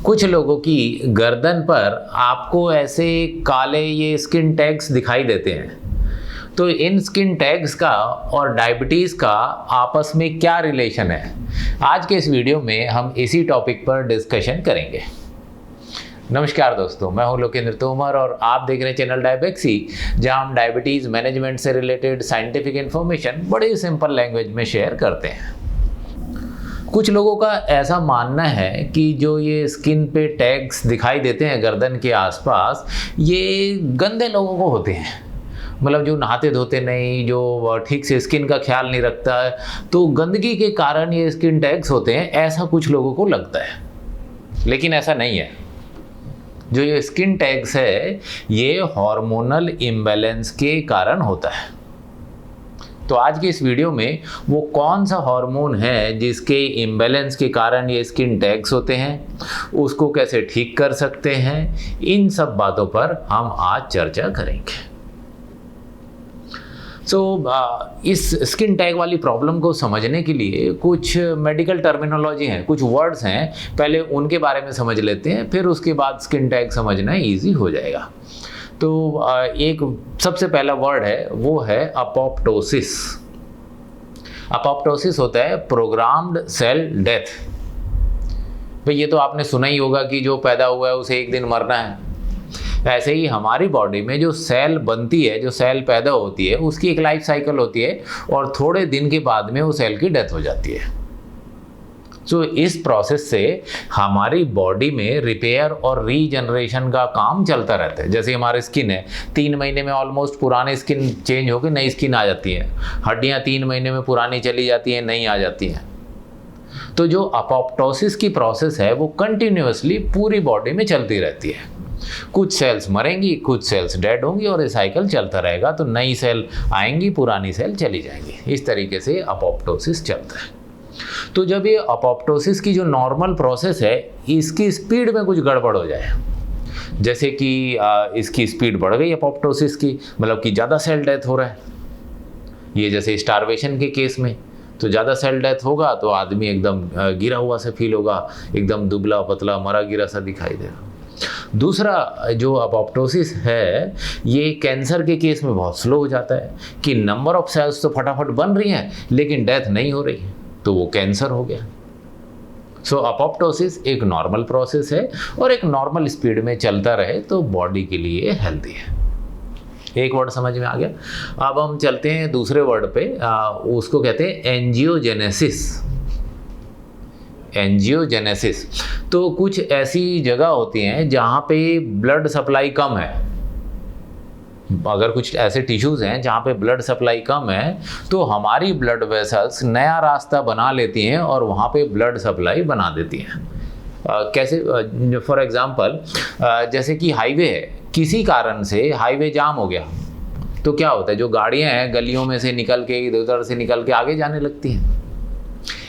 कुछ लोगों की गर्दन पर आपको ऐसे काले ये स्किन टैग्स दिखाई देते हैं। तो इन स्किन टैग्स का और डायबिटीज़ का आपस में क्या रिलेशन है, आज के इस वीडियो में हम इसी टॉपिक पर डिस्कशन करेंगे। नमस्कार दोस्तों, मैं हूं लोकेंद्र तोमर और आप देख रहे हैं चैनल डायबेक्सी, जहां हम डायबिटीज़ मैनेजमेंट से रिलेटेड साइंटिफिक इन्फॉर्मेशन बड़े सिंपल लैंग्वेज में शेयर करते हैं। कुछ लोगों का ऐसा मानना है कि जो ये स्किन पे टैग्स दिखाई देते हैं गर्दन के आसपास, ये गंदे लोगों को होते हैं। मतलब जो नहाते धोते नहीं, जो ठीक से स्किन का ख्याल नहीं रखता है, तो गंदगी के कारण ये स्किन टैग्स होते हैं, ऐसा कुछ लोगों को लगता है। लेकिन ऐसा नहीं है। जो ये स्किन टैग्स है ये हार्मोनल इम्बैलेंस के कारण होता है। तो आज की इस वीडियो में वो कौन सा हार्मोन है जिसके इम्बैलेंस के कारण ये स्किन टैग्स होते हैं, उसको कैसे ठीक कर सकते हैं, इन सब बातों पर हम आज चर्चा करेंगे। इस स्किन टैग वाली प्रॉब्लम को समझने के लिए कुछ मेडिकल टर्मिनोलॉजी हैं, कुछ वर्ड्स हैं, पहले उनके बारे में समझ लेते हैं, फिर उसके बाद स्किन टैग समझना ईजी हो जाएगा। तो एक सबसे पहला वर्ड है, वो है अपोप्टोसिस। अपोप्टोसिस होता है प्रोग्राम्ड सेल डेथ। भाई ये तो आपने सुना ही होगा कि जो पैदा हुआ है उसे एक दिन मरना है। ऐसे ही हमारी बॉडी में जो सेल बनती है, जो सेल पैदा होती है, उसकी एक लाइफ साइकिल होती है और थोड़े दिन के बाद में वो सेल की डेथ हो जाती है। इस प्रोसेस से हमारी बॉडी में रिपेयर और रीजनरेशन का काम चलता रहता है। जैसे हमारी स्किन है, 3 महीने में ऑलमोस्ट पुरानी स्किन चेंज होकर नई स्किन आ जाती है। हड्डियां 3 महीने में पुरानी चली जाती हैं, नई आ जाती हैं। तो जो अपोप्टोसिस की प्रोसेस है वो कंटिन्यूअसली पूरी बॉडी में चलती रहती है। कुछ सेल्स मरेंगी, कुछ सेल्स डेड होंगी और ये साइकिल चलता रहेगा। तो नई सेल आएंगी, पुरानी सेल चली जाएंगी। इस तरीके से अपोप्टोसिस चलता है। तो जब ये अपोप्टोसिस की जो नॉर्मल प्रोसेस है, इसकी स्पीड में कुछ गड़बड़ हो जाए, जैसे कि इसकी स्पीड बढ़ गई अपोप्टोसिस की, मतलब कि ज़्यादा सेल डेथ हो रहा है। ये जैसे स्टारवेशन के केस में, तो ज़्यादा सेल डेथ होगा तो आदमी एकदम गिरा हुआ से फील होगा, एकदम दुबला पतला मरा गिरा सा दिखाई देगा। दूसरा जो अपोप्टोसिस है, ये कैंसर के केस में बहुत स्लो हो जाता है कि नंबर ऑफ सेल्स तो फटाफट बन रही हैं लेकिन डेथ नहीं हो रही, तो वो कैंसर हो गया। अपोप्टोसिस एक नॉर्मल प्रोसेस है और एक नॉर्मल स्पीड में चलता रहे तो बॉडी के लिए हेल्दी है। एक वर्ड समझ में आ गया। अब हम चलते हैं दूसरे वर्ड पे, उसको कहते हैं एंजियोजेनेसिस। एंजियोजेनेसिस तो कुछ ऐसी जगह होती हैं जहाँ पे ब्लड सप्लाई कम है। अगर कुछ ऐसे टिश्यूज़ हैं जहाँ पे ब्लड सप्लाई कम है, तो हमारी ब्लड वेसल्स नया रास्ता बना लेती हैं और वहाँ पे ब्लड सप्लाई बना देती हैं। कैसे? फॉर एग्जांपल, जैसे कि हाईवे है, किसी कारण से हाईवे जाम हो गया, तो क्या होता है, जो गाड़ियाँ हैं गलियों में से निकल के, इधर उधर से निकल के आगे जाने लगती हैं।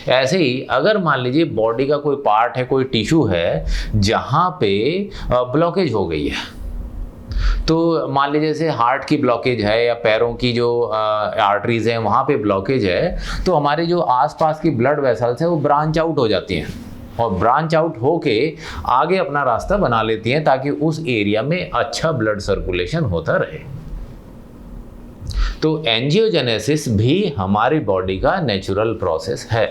ऐसे ही अगर मान लीजिए बॉडी का कोई पार्ट है, कोई टिश्यू है जहाँ पे ब्लॉकेज हो गई है, तो मान लीजिए जैसे हार्ट की ब्लॉकेज है या पैरों की जो आर्टरीज हैं वहाँ पे ब्लॉकेज है, तो हमारे जो आसपास की ब्लड वेसल्स हैं वो ब्रांच आउट हो जाती हैं और ब्रांच आउट होके आगे अपना रास्ता बना लेती हैं ताकि उस एरिया में अच्छा ब्लड सर्कुलेशन होता रहे। तो एंजियोजेनेसिस भी हमारी बॉडी का नेचुरल प्रोसेस है।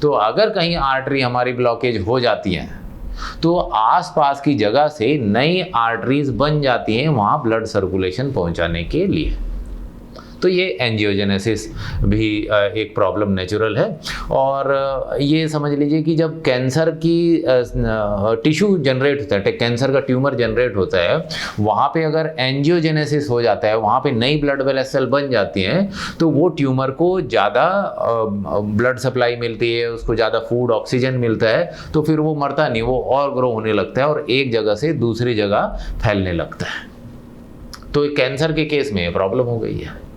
तो अगर कहीं आर्टरी हमारी ब्लॉकेज हो जाती है तो आसपास की जगह से नई आर्टरीज बन जाती हैं वहाँ ब्लड सर्कुलेशन पहुँचाने के लिए। तो ये एंजियोजेनेसिस भी एक प्रॉब्लम नेचुरल है। और ये समझ लीजिए कि जब कैंसर की टिश्यू जनरेट होता है, कैंसर का ट्यूमर जनरेट होता है, वहाँ पे अगर एंजियोजेनेसिस हो जाता है, वहाँ पे नई ब्लड वेसल बन जाती हैं, तो वो ट्यूमर को ज़्यादा ब्लड सप्लाई मिलती है, उसको ज़्यादा फूड ऑक्सीजन मिलता है, तो फिर वो मरता नहीं, वो और ग्रो होने लगता है और एक जगह से दूसरी जगह फैलने लगता है। तो कैंसर के केस में ये प्रॉब्लम हो गई है।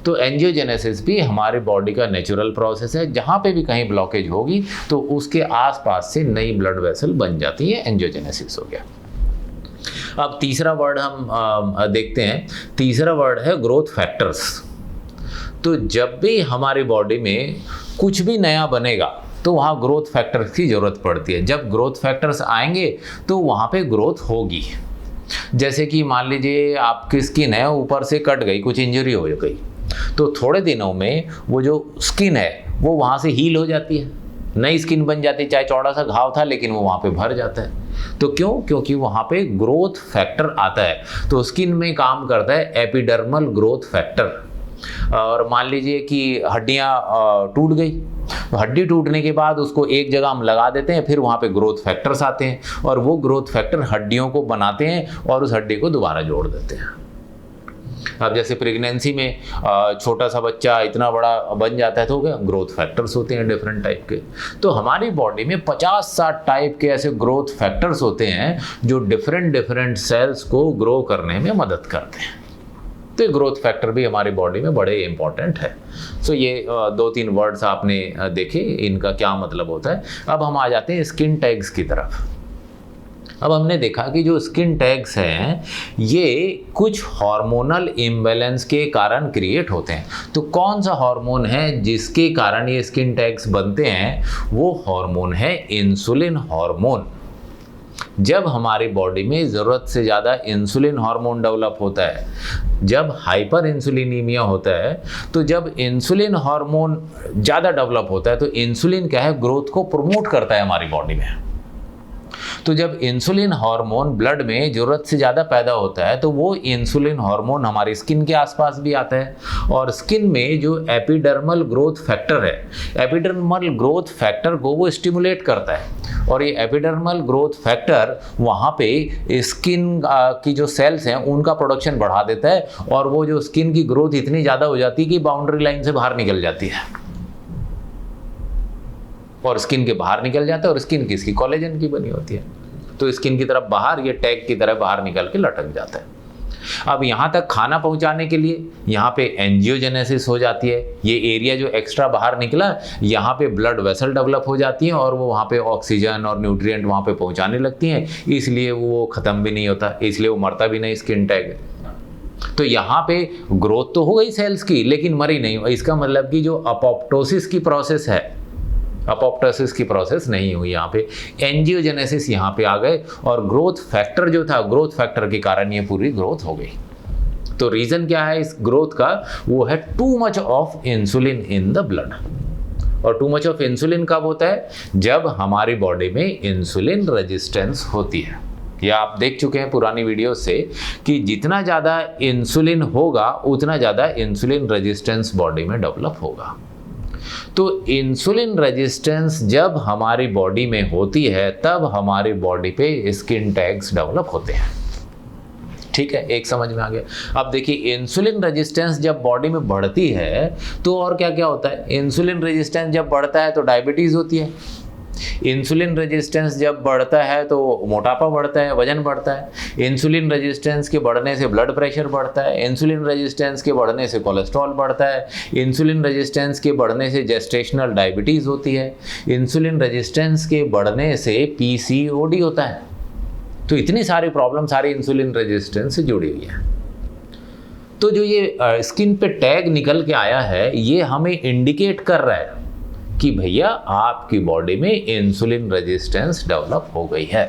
तो एंजियोजेनेसिस भी हमारी बॉडी का नेचुरल प्रोसेस है। जहाँ पे भी कहीं ब्लॉकेज होगी तो उसके आसपास से नई ब्लड वेसल बन जाती है, एंजियोजेनेसिस हो गया। अब तीसरा वर्ड हम देखते हैं। तीसरा वर्ड है ग्रोथ फैक्टर्स। तो जब भी हमारी बॉडी में कुछ भी नया बनेगा, तो वहाँ ग्रोथ फैक्टर्स की ज़रूरत पड़ती है। जब ग्रोथ फैक्टर्स आएंगे तो वहाँ पे ग्रोथ होगी। जैसे कि मान लीजिए आपकी स्किन है ऊपर से कट गई, कुछ इंजरी हो गई, तो थोड़े दिनों में वो जो स्किन है वो वहाँ से हील हो जाती है, नई स्किन बन जाती है। चाहे चौड़ा सा घाव था लेकिन वो वहाँ पे भर जाता है। तो क्यों? क्योंकि वहाँ पे ग्रोथ फैक्टर आता है। तो स्किन में काम करता है एपिडर्मल ग्रोथ फैक्टर। और मान लीजिए कि हड्डियाँ टूट गई, तो हड्डी टूटने के बाद उसको एक जगह हम लगा देते हैं, फिर वहाँ पे ग्रोथ फैक्टर्स आते हैं और वो ग्रोथ फैक्टर हड्डियों को बनाते हैं और उस हड्डी को दोबारा जोड़ देते हैं। अब जैसे प्रेगनेंसी में छोटा सा बच्चा इतना बड़ा बन जाता है तो क्या ग्रोथ फैक्टर्स होते हैं डिफरेंट टाइप के। तो हमारी बॉडी में 50-60 टाइप के ऐसे ग्रोथ फैक्टर्स होते हैं जो डिफरेंट सेल्स को ग्रो करने में मदद करते हैं। तो ये ग्रोथ फैक्टर भी हमारी बॉडी में बड़े इंपॉर्टेंट है। सो ये 2-3 वर्ड्स आपने देखे, इनका क्या मतलब होता है। अब हम आ जाते हैं स्किन टैग्स की तरफ। अब हमने देखा कि जो स्किन टैग्स हैं ये कुछ हार्मोनल इम्बैलेंस के कारण क्रिएट होते हैं। तो कौन सा हार्मोन है जिसके कारण ये स्किन टैग्स बनते हैं? वो हार्मोन है इंसुलिन हार्मोन। जब हमारी बॉडी में ज़रूरत से ज़्यादा इंसुलिन हार्मोन डेवलप होता है, जब हाइपर इंसुलिनीमिया होता है, तो जब इंसुलिन हार्मोन ज़्यादा डेवलप होता है तो इंसुलिन क्या है, ग्रोथ को प्रमोट करता है हमारी बॉडी में। तो जब इंसुलिन हार्मोन ब्लड में ज़रूरत से ज़्यादा पैदा होता है तो वो इंसुलिन हार्मोन हमारी स्किन के आसपास भी आता है और स्किन में जो एपिडर्मल ग्रोथ फैक्टर है, एपिडर्मल ग्रोथ फैक्टर को वो स्टिमुलेट करता है और ये एपिडर्मल ग्रोथ फैक्टर वहाँ पे स्किन की जो सेल्स हैं उनका प्रोडक्शन बढ़ा देता है और वो जो स्किन की ग्रोथ इतनी ज़्यादा हो जाती है कि बाउंड्री लाइन से बाहर निकल जाती है और स्किन के बाहर निकल जाता है। और स्किन किसकी? कोलेजन की बनी होती है। तो स्किन की तरफ बाहर, ये टैग की तरह बाहर निकल के लटक जाता है। अब यहाँ तक खाना पहुँचाने के लिए यहाँ पे एंजियोजेनेसिस हो जाती है। ये एरिया जो एक्स्ट्रा बाहर निकला, यहाँ पे ब्लड वेसल डेवलप हो जाती हैं और वो वहाँ पे ऑक्सीजन और न्यूट्रिएंट वहाँ पे पहुँचाने लगती हैं, इसलिए वो ख़त्म भी नहीं होता, इसलिए वो मरता भी नहीं स्किन टैग। तो यहाँ पे ग्रोथ तो हो गई सेल्स की लेकिन मरी नहीं। इसका मतलब कि जो अपोप्टोसिस की प्रोसेस है, अपोप्टोसिस की प्रोसेस नहीं हुई, यहाँ पे एंजियोजेनेसिस यहाँ पे आ गए और ग्रोथ फैक्टर जो था, ग्रोथ फैक्टर के कारण ये पूरी ग्रोथ हो गई। तो रीज़न क्या है इस ग्रोथ का? वो है too much of insulin in the blood. और टू मच ऑफ इंसुलिन कब होता है? जब हमारी बॉडी में इंसुलिन रेजिस्टेंस होती है। या आप देख चुके हैं पुरानी वीडियो से कि जितना ज़्यादा इंसुलिन होगा उतना ज़्यादा इंसुलिन रेजिस्टेंस बॉडी में डेवलप होगा। तो इंसुलिन रेजिस्टेंस जब हमारी बॉडी में होती है तब हमारी बॉडी पे स्किन टैग्स डेवलप होते हैं। ठीक है, एक समझ में आ गया। अब देखिए इंसुलिन रेजिस्टेंस जब बॉडी में बढ़ती है तो और क्या क्या होता है? इंसुलिन रेजिस्टेंस जब बढ़ता है तो डायबिटीज़ होती है। इंसुलिन रेजिस्टेंस जब बढ़ता है तो मोटापा बढ़ता है, वजन बढ़ता है। इंसुलिन रेजिस्टेंस के बढ़ने से ब्लड प्रेशर बढ़ता है। इंसुलिन रेजिस्टेंस के बढ़ने से कोलेस्ट्रॉल बढ़ता है। इंसुलिन रेजिस्टेंस के बढ़ने से जेस्टेशनल डायबिटीज़ होती है। इंसुलिन रेजिस्टेंस के बढ़ने से PCOD होता है। तो इतनी सारी प्रॉब्लम सारी इंसुलिन रेजिस्टेंस से जुड़ी हुई है। तो जो ये स्किन पे टैग निकल के आया है ये हमें इंडिकेट कर रहा है कि भैया आपकी बॉडी में इंसुलिन रेजिस्टेंस डेवलप हो गई है।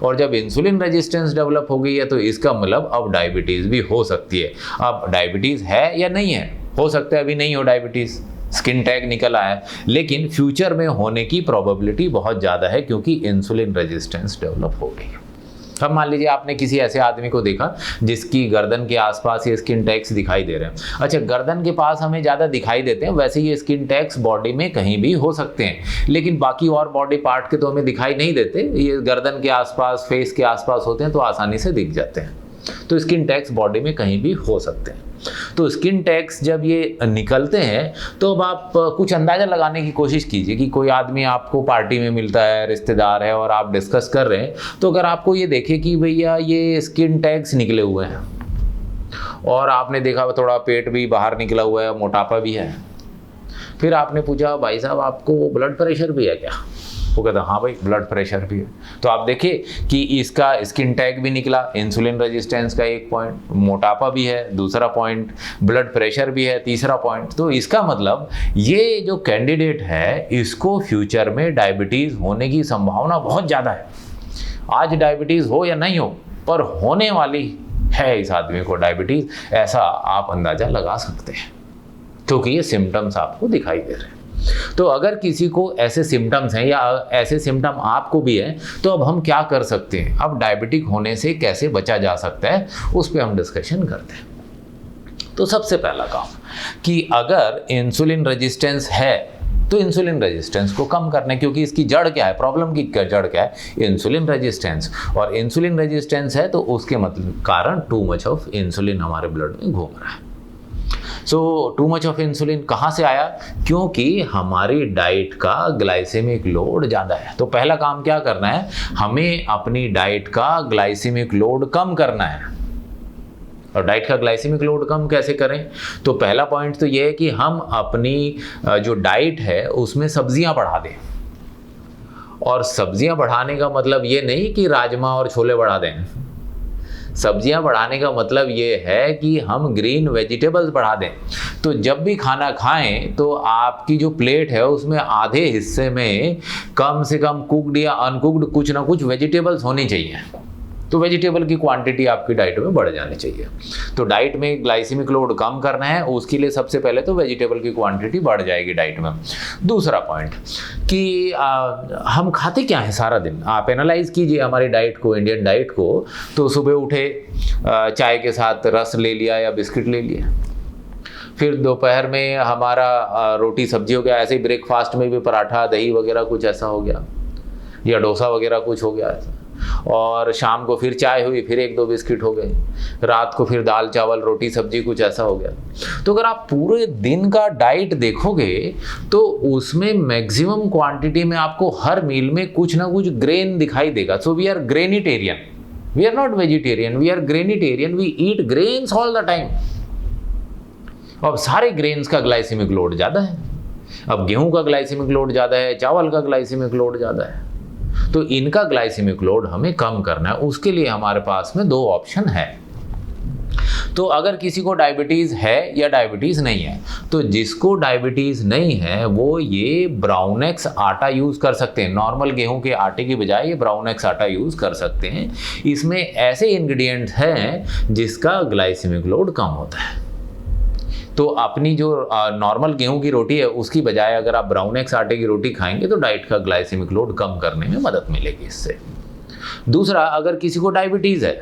और जब इंसुलिन रेजिस्टेंस डेवलप हो गई है तो इसका मतलब अब डायबिटीज़ भी हो सकती है। अब डायबिटीज़ है या नहीं है? हो सकता है अभी नहीं हो डायबिटीज़, स्किन टैग निकल आया है, लेकिन फ्यूचर में होने की प्रोबेबिलिटी बहुत ज़्यादा है क्योंकि इंसुलिन रेजिस्टेंस डेवलप हो गई। अब मान लीजिए आपने किसी ऐसे आदमी को देखा जिसकी गर्दन के आसपास ये स्किन टैग्स दिखाई दे रहे हैं। अच्छा, गर्दन के पास हमें ज़्यादा दिखाई देते हैं, वैसे ये स्किन टैग्स बॉडी में कहीं भी हो सकते हैं, लेकिन बाकी और बॉडी पार्ट के तो हमें दिखाई नहीं देते। ये गर्दन के आसपास, फेस के आसपास होते हैं तो आसानी से दिख जाते हैं। तो स्किन टैग्स बॉडी में कहीं भी हो सकते हैं। तो स्किन टैग्स जब ये निकलते हैं तो अब आप कुछ अंदाज़ा लगाने की कोशिश कीजिए कि कोई आदमी आपको पार्टी में मिलता है, रिश्तेदार है और आप डिस्कस कर रहे हैं, तो अगर आपको ये देखे कि भैया ये स्किन टैग्स निकले हुए हैं और आपने देखा थोड़ा पेट भी बाहर निकला हुआ है, मोटापा भी है, फिर आपने पूछा भाई साहब आपको ब्लड प्रेशर भी है क्या? वो कहता है हाँ भाई ब्लड प्रेशर भी है। तो आप देखिए कि इसका स्किन टैग भी निकला, इंसुलिन रेजिस्टेंस का एक पॉइंट, मोटापा भी है दूसरा पॉइंट, ब्लड प्रेशर भी है तीसरा पॉइंट। तो इसका मतलब ये जो कैंडिडेट है इसको फ्यूचर में डायबिटीज़ होने की संभावना बहुत ज़्यादा है। आज डायबिटीज़ हो या नहीं हो, पर होने वाली है इस आदमी को डायबिटीज़, ऐसा आप अंदाज़ा लगा सकते हैं क्योंकि ये सिम्टम्स आपको दिखाई दे रहे हैं। तो अगर किसी को ऐसे सिम्टम्स हैं या ऐसे सिम्टम आपको भी है तो अब हम क्या कर सकते हैं, अब डायबिटिक होने से कैसे बचा जा सकता है उस पर हम डिस्कशन करते हैं। तो सबसे पहला काम कि अगर इंसुलिन रेजिस्टेंस है तो इंसुलिन रेजिस्टेंस को कम करना है, क्योंकि इसकी जड़ क्या है, प्रॉब्लम की जड़ क्या है, इंसुलिन रेजिस्टेंस। और इंसुलिन रेजिस्टेंस है तो उसके मतलब कारण टू मच ऑफ इंसुलिन हमारे ब्लड में घूम रहा है। सो टू मच ऑफ इंसुलिन कहाँ से आया, क्योंकि हमारी डाइट का ग्लाइसेमिक लोड ज़्यादा है। तो पहला काम क्या करना है, हमें अपनी डाइट का ग्लाइसेमिक लोड कम करना है। और डाइट का ग्लाइसेमिक लोड कम कैसे करें, तो पहला पॉइंट तो ये है कि हम अपनी जो डाइट है उसमें सब्जियां बढ़ा दें। और सब्जियां बढ़ाने का मतलब ये नहीं कि राजमा और छोले बढ़ा दें, सब्जियां बढ़ाने का मतलब ये है कि हम ग्रीन वेजिटेबल्स बढ़ा दें। तो जब भी खाना खाएं तो आपकी जो प्लेट है उसमें आधे हिस्से में कम से कम कुक्ड या अनकुक्ड कुछ ना कुछ वेजिटेबल्स होनी चाहिए। तो वेजिटेबल की क्वांटिटी आपकी डाइट में बढ़ जानी चाहिए। तो डाइट में ग्लाइसेमिक लोड कम करना है, उसके लिए सबसे पहले तो वेजिटेबल की क्वांटिटी बढ़ जाएगी डाइट में। दूसरा पॉइंट कि हम खाते क्या हैं सारा दिन, आप एनालाइज कीजिए हमारी डाइट को, इंडियन डाइट को। तो सुबह उठे चाय के साथ रस ले लिया या बिस्किट ले लिया, फिर दोपहर में हमारा रोटी सब्जी हो गया, ऐसे ही ब्रेकफास्ट में भी पराठा दही वगैरह कुछ ऐसा हो गया या डोसा वगैरह कुछ हो गया ऐसा, और शाम को फिर चाय हुई, फिर एक दो बिस्किट हो गए, रात को फिर दाल चावल रोटी सब्जी कुछ ऐसा हो गया। तो अगर आप पूरे दिन का डाइट देखोगे तो उसमें मैक्सिमम क्वांटिटी में आपको हर मील में कुछ ना कुछ ग्रेन दिखाई देगा। So we are grainitarian, we are not vegetarian, we are grainitarian, we eat grains all the time. अब सारे ग्रेन्स का ग्लाइसेमिक लोड ज़्यादा है, अब गेहूं का ग्लाइसेमिक लोड ज़्यादा है, चावल का ग्लाइसेमिक लोड ज़्यादा है। तो इनका ग्लाइसेमिक लोड हमें कम करना है, उसके लिए हमारे पास में दो ऑप्शन है। तो अगर किसी को डायबिटीज़ है या डायबिटीज़ नहीं है, तो जिसको डायबिटीज़ नहीं है वो ये ब्राउनेक्स आटा यूज़ कर सकते हैं। नॉर्मल गेहूं के आटे की बजाय ये ब्राउनेक्स आटा यूज़ कर सकते हैं। इसमें ऐसे इंग्रेडिएंट्स हैं जिसका ग्लाइसेमिक लोड कम होता है। तो अपनी जो नॉर्मल गेहूं की रोटी है उसकी बजाय अगर आप ब्राउनेक्स आटे की रोटी खाएंगे तो डाइट का ग्लाइसेमिक लोड कम करने में मदद मिलेगी इससे। दूसरा, अगर किसी को डायबिटीज़ है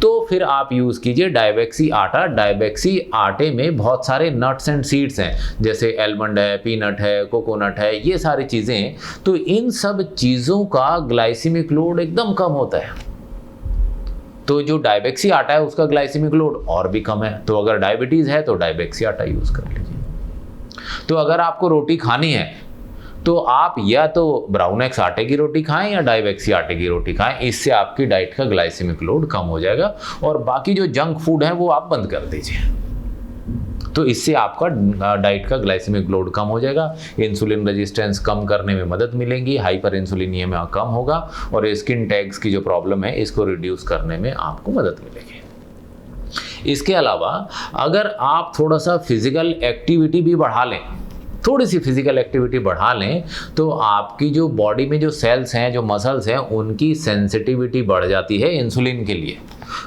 तो फिर आप यूज़ कीजिए डायबेक्सी आटा। डायबेक्सी आटे में बहुत सारे नट्स एंड सीड्स हैं, जैसे एलमंड है, पीनट है, कोकोनट है, ये सारी चीज़ें। तो इन सब चीज़ों का ग्लाइसेमिक लोड एकदम कम होता है। तो जो डायबेक्सी आटा है उसका ग्लाइसेमिक लोड और भी कम है। तो अगर डायबिटीज़ है तो डायबेक्सी आटा यूज़ कर लीजिए। तो अगर आपको रोटी खानी है तो आप या तो ब्राउनेक्स आटे की रोटी खाएं या डायबेक्सी आटे की रोटी खाएं, इससे आपकी डाइट का ग्लाइसेमिक लोड कम हो जाएगा। और बाकी जो जंक फूड है वो आप बंद कर दीजिए, तो इससे आपका डाइट का ग्लाइसेमिक लोड कम हो जाएगा। इंसुलिन रेजिस्टेंस कम करने में मदद मिलेगी, हाइपर इंसुलिनियमिया कम होगा, और स्किन टैग्स की जो प्रॉब्लम है इसको रिड्यूस करने में आपको मदद मिलेगी। इसके अलावा अगर आप थोड़ा सा फिजिकल एक्टिविटी भी बढ़ा लें, थोड़ी सी फिजिकल एक्टिविटी बढ़ा लें, तो आपकी जो बॉडी में जो सेल्स हैं, जो मसल्स हैं, उनकी सेंसिटिविटी बढ़ जाती है इंसुलिन के लिए,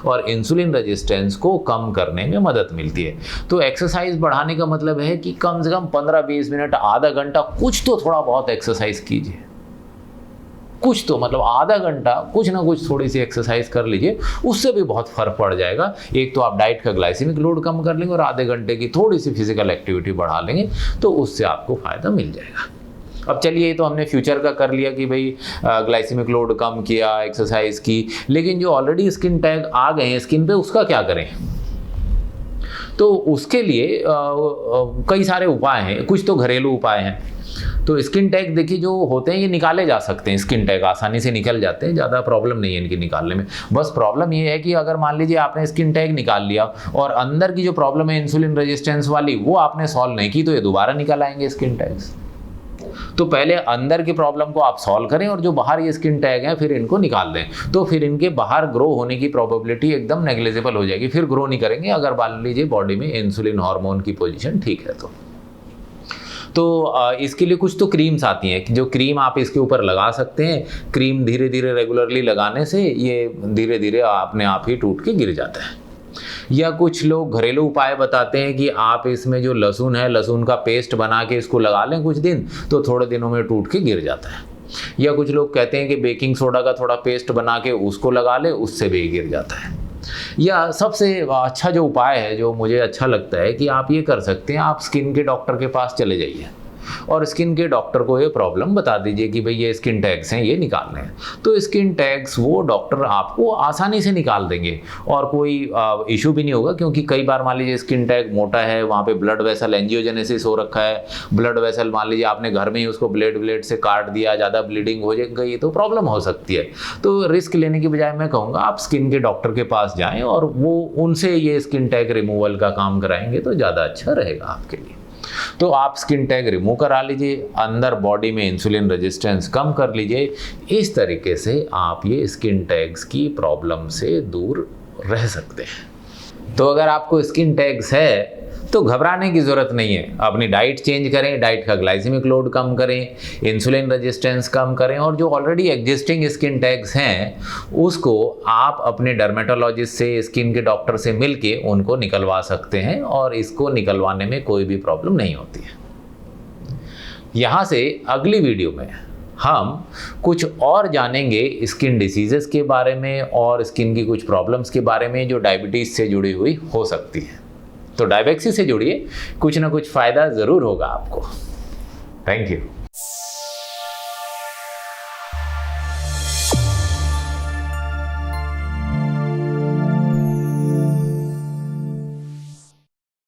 और इंसुलिन रेजिस्टेंस को कम करने में मदद मिलती है। तो एक्सरसाइज बढ़ाने का मतलब है कि कम से कम 15-20 मिनट, आधा घंटा कुछ तो थोड़ा बहुत एक्सरसाइज कीजिए। कुछ तो मतलब आधा घंटा कुछ ना कुछ थोड़ी सी एक्सरसाइज कर लीजिए, उससे भी बहुत फर्क पड़ जाएगा। एक तो आप डाइट का ग्लाइसेमिक लोड कम कर लेंगे और आधे घंटे की थोड़ी सी फिजिकल एक्टिविटी बढ़ा लेंगे, तो उससे आपको फ़ायदा मिल जाएगा। अब चलिए, ये तो हमने फ्यूचर का कर लिया कि भाई ग्लाइसेमिक लोड कम किया, एक्सरसाइज की, लेकिन जो ऑलरेडी स्किन टैग आ गए हैं स्किन पे, उसका क्या करें? तो उसके लिए कई सारे उपाय हैं, कुछ तो घरेलू उपाय हैं। तो स्किन टैग देखिए जो होते हैं ये निकाले जा सकते हैं, स्किन टैग आसानी से निकल जाते हैं, ज़्यादा प्रॉब्लम नहीं है इनकी निकालने में। बस प्रॉब्लम ये है कि अगर मान लीजिए आपने स्किन टैग निकाल लिया और अंदर की जो प्रॉब्लम है इंसुलिन रेजिस्टेंस वाली, वो आपने सॉल्व नहीं की, तो ये दोबारा निकल आएंगे स्किन टैग्स। तो पहले अंदर की प्रॉब्लम को आप सॉल्व करें और जो बाहर ये स्किन टैग हैं फिर इनको निकाल दें, तो फिर इनके बाहर ग्रो होने की प्रोबेबिलिटी एकदम नेग्लिजिबल हो जाएगी, फिर ग्रो नहीं करेंगे अगर मान लीजिए बॉडी में इंसुलिन हार्मोन की पोजीशन ठीक है। तो इसके लिए कुछ तो क्रीम्स आती हैं कि जो क्रीम आप इसके ऊपर लगा सकते हैं। क्रीम धीरे धीरे रेगुलरली लगाने से ये धीरे धीरे अपने आप ही टूट के गिर जाता है। या कुछ लोग घरेलू उपाय बताते हैं कि आप इसमें जो लहसुन है, लहसुन का पेस्ट बना के इसको लगा लें कुछ दिन, तो थोड़े दिनों में टूट के गिर जाता है। या कुछ लोग कहते हैं कि बेकिंग सोडा का थोड़ा पेस्ट बना के उसको लगा ले, उससे भी गिर जाता है। या सबसे अच्छा जो उपाय है, जो मुझे अच्छा लगता है, कि आप ये कर सकते हैं, आप स्किन के डॉक्टर के पास चले जाइए और स्किन के डॉक्टर को ये प्रॉब्लम बता दीजिए कि भाई ये स्किन टैग्स हैं, ये निकालने हैं। तो स्किन टैग्स वो डॉक्टर आपको आसानी से निकाल देंगे और कोई इशू भी नहीं होगा, क्योंकि कई बार मान लीजिए स्किन टैग मोटा है, वहाँ पे ब्लड वेसल एंजियोजेनेसिस हो रखा है, ब्लड वेसल मान लीजिए आपने घर में ही उसको ब्लेड से काट दिया, ज़्यादा ब्लीडिंग हो जाएगी, तो प्रॉब्लम हो सकती है। तो रिस्क लेने की बजाय मैं कहूँगा आप स्किन के डॉक्टर के पास जाएँ और वो उनसे ये स्किन टैग रिमूवल का काम कराएंगे तो ज़्यादा अच्छा रहेगा आपके लिए। तो आप स्किन टैग रिमूव करा लीजिए, अंदर बॉडी में इंसुलिन रेजिस्टेंस कम कर लीजिए। इस तरीके से आप ये स्किन टैग्स की प्रॉब्लम से दूर रह सकते हैं। तो अगर आपको स्किन टैग्स है तो घबराने की ज़रूरत नहीं है। अपनी डाइट चेंज करें, डाइट का ग्लाइसेमिक लोड कम करें, इंसुलिन रेजिस्टेंस कम करें, और जो ऑलरेडी एग्जिस्टिंग स्किन टैग्स हैं उसको आप अपने डर्मेटोलॉजिस्ट से, स्किन के डॉक्टर से मिलके उनको निकलवा सकते हैं और इसको निकलवाने में कोई भी प्रॉब्लम नहीं होती है। यहाँ से अगली वीडियो में हम कुछ और जानेंगे स्किन डिसीजेस के बारे में और स्किन की कुछ प्रॉब्लम्स के बारे में जो डायबिटीज़ से जुड़ी हुई हो सकती है। तो डायबेक्सी से जुड़िए, कुछ ना कुछ फ़ायदा ज़रूर होगा आपको। Thank you.